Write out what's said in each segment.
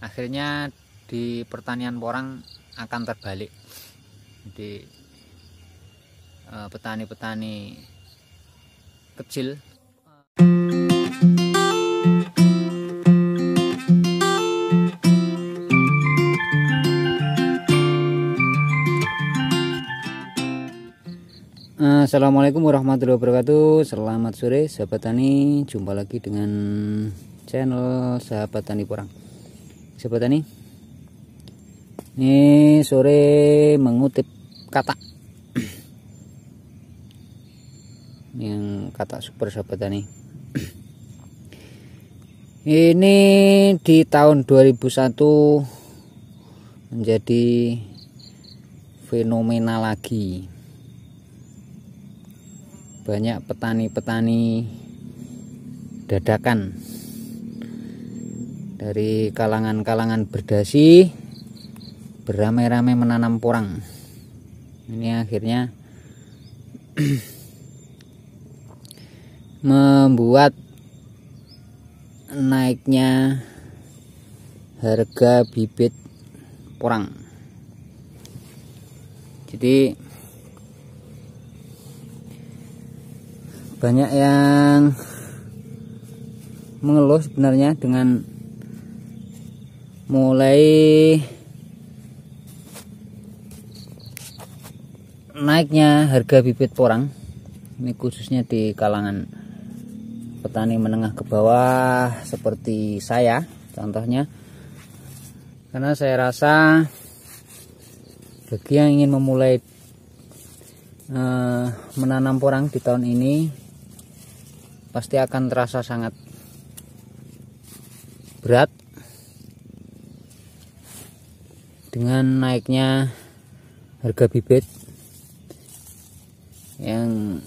akhirnya di pertanian porang akan terbalik. Jadi petani-petani kecil Assalamualaikum warahmatullahi wabarakatuh. Selamat sore sahabat tani, jumpa lagi dengan channel sahabat tani porang. Sahabat tani, ini sore mengutip kata yang kata super sahabat tani. Ini di tahun 2001 menjadi fenomena lagi. Banyak petani-petani dadakan dari kalangan-kalangan berdasi beramai-ramai menanam porang. Ini akhirnya membuat naiknya harga bibit porang. Jadi banyak yang mengeluh sebenarnya dengan mulai naiknya harga bibit porang. Ini khususnya di kalangan petani menengah ke bawah seperti saya contohnya, karena saya rasa bagi yang ingin memulai menanam porang di tahun ini pasti akan terasa sangat berat dengan naiknya harga bibit yang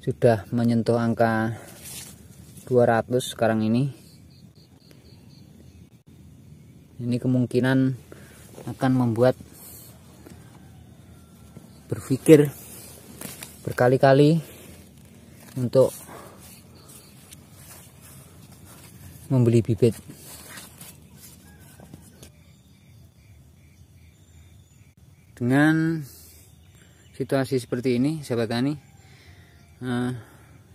sudah menyentuh angka 200 sekarang ini. Ini kemungkinan akan membuat berpikir berkali-kali untuk membeli bibit. Dengan situasi seperti ini sahabat tani,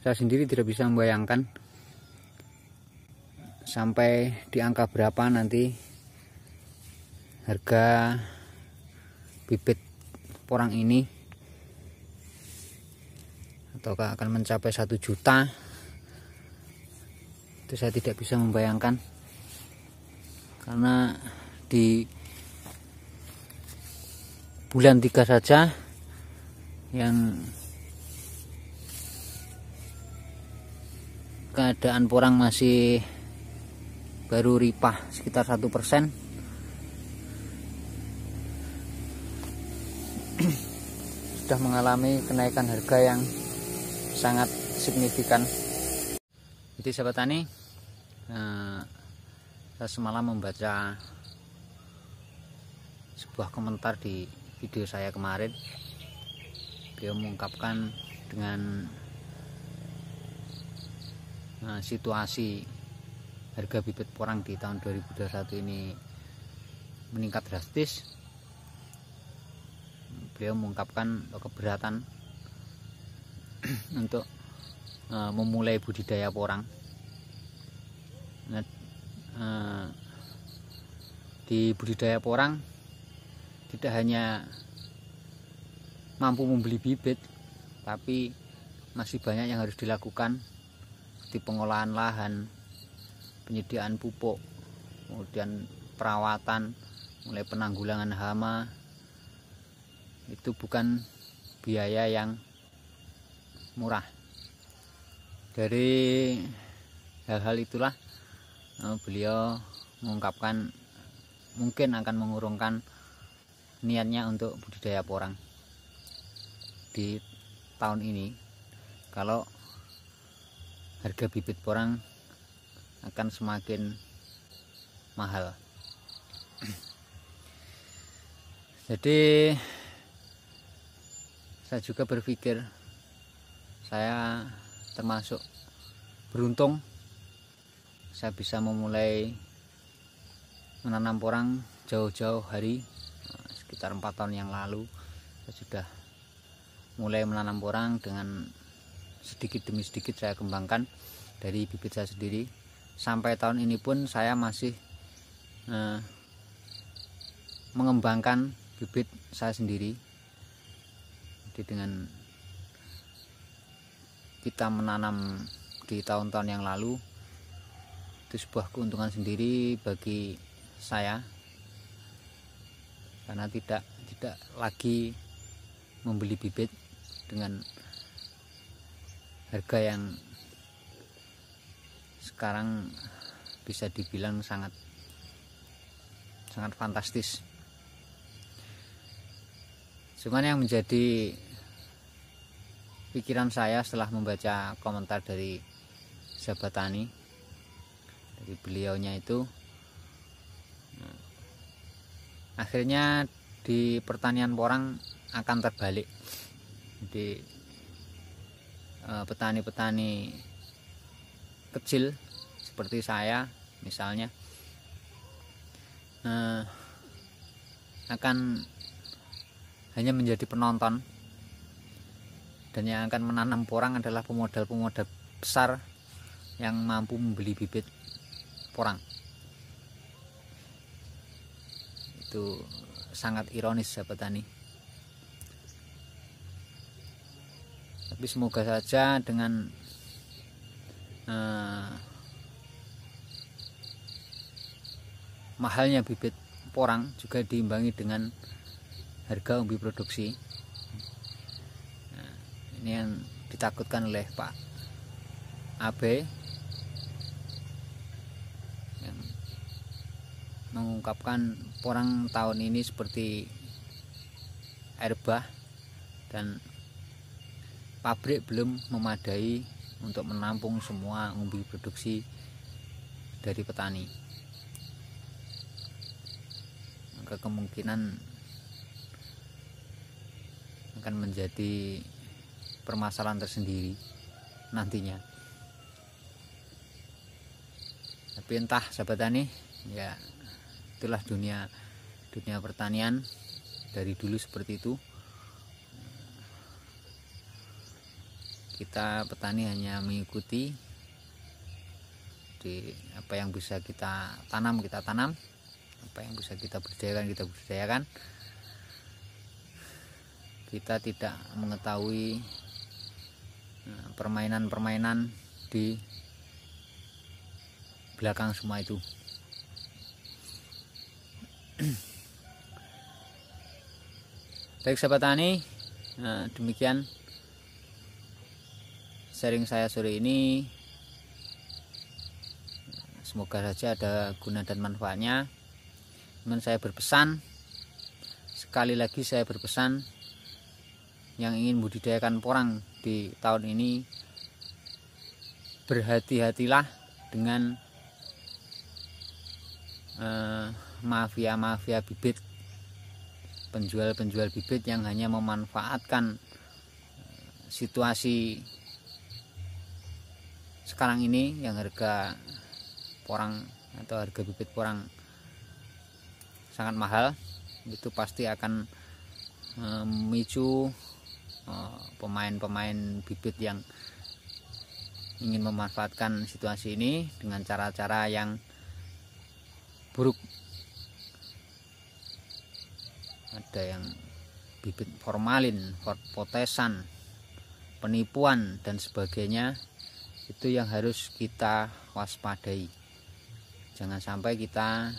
saya sendiri tidak bisa membayangkan sampai di angka berapa nanti harga bibit porang ini, ataukah akan mencapai 1 juta. Itu saya tidak bisa membayangkan, karena di bulan 3 saja yang keadaan porang masih baru ripah sekitar 1%, sudah mengalami kenaikan harga yang sangat signifikan. Jadi sahabat tani, saya semalam membaca sebuah komentar di video saya kemarin. Beliau mengungkapkan dengan situasi harga bibit porang di tahun 2021 ini meningkat drastis. Beliau mengungkapkan keberatan untuk memulai budidaya porang. Nah, di budidaya porang tidak hanya mampu membeli bibit, tapi masih banyak yang harus dilakukan, seperti pengolahan lahan, penyediaan pupuk, kemudian perawatan, mulai penanggulangan hama. Itu bukan biaya yang murah. Dari hal-hal itulah beliau mengungkapkan mungkin akan mengurungkan niatnya untuk budidaya porang di tahun ini kalau harga bibit porang akan semakin mahal. Jadi saya juga berpikir saya termasuk beruntung saya bisa memulai menanam porang jauh-jauh hari, sekitar 4 tahun yang lalu saya sudah mulai menanam porang. Dengan sedikit demi sedikit saya kembangkan dari bibit saya sendiri. Sampai tahun ini pun saya masih mengembangkan bibit saya sendiri. Jadi dengan kita menanam di tahun-tahun yang lalu itu sebuah keuntungan sendiri bagi saya, karena tidak lagi membeli bibit dengan harga yang sekarang bisa dibilang sangat fantastis. Cuman yang menjadi pikiran saya setelah membaca komentar dari sahabat tani, dari beliaunya itu, akhirnya di pertanian porang akan terbalik. Jadi petani-petani kecil seperti saya misalnya akan hanya menjadi penonton, dan yang akan menanam porang adalah pemodal-pemodal besar yang mampu membeli bibit porang. Itu sangat ironis sahabat tani. Tapi semoga saja dengan mahalnya bibit porang juga diimbangi dengan harga umbi produksi. Nah, ini yang ditakutkan oleh Pak AB yang mengungkapkan porang tahun ini seperti air bah dan pabrik belum memadai untuk menampung semua umbi produksi dari petani. Maka kemungkinan akan menjadi permasalahan tersendiri nantinya. Tapi entah sahabat tani, ya itulah dunia pertanian dari dulu seperti itu. Kita petani hanya mengikuti di apa yang bisa kita tanam, apa yang bisa kita budidayakan. Kita tidak mengetahui permainan-permainan di belakang semua itu. Baik sahabat tani, demikian sharing saya sore ini. Semoga saja ada guna dan manfaatnya. Namun saya berpesan, sekali lagi saya berpesan, yang ingin budidayakan porang di tahun ini, berhati-hatilah dengan mafia-mafia bibit, penjual-penjual bibit yang hanya memanfaatkan situasi sekarang ini yang harga porang atau harga bibit porang sangat mahal. Itu pasti akan memicu pemain-pemain bibit yang ingin memanfaatkan situasi ini dengan cara-cara yang buruk. Ada yang bibit formalin, potesan, penipuan dan sebagainya. Itu yang harus kita waspadai. Jangan sampai kita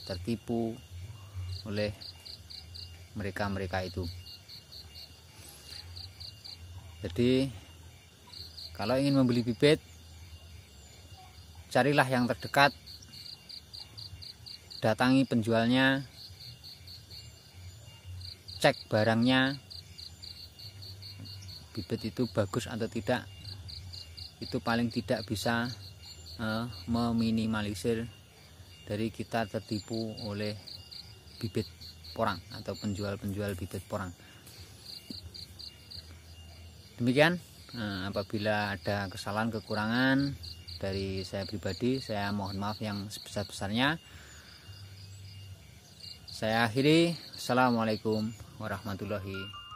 tertipu oleh mereka-mereka itu. Jadi kalau ingin membeli bibit, carilah yang terdekat, datangi penjualnya, cek barangnya, bibit itu bagus atau tidak. Itu paling tidak bisa meminimalisir dari kita tertipu oleh bibit porang atau penjual-penjual bibit porang. Demikian, apabila ada kesalahan kekurangan dari saya pribadi, saya mohon maaf yang sebesar-besarnya. Saya akhiri. Assalamualaikum warahmatullahi wabarakatuh.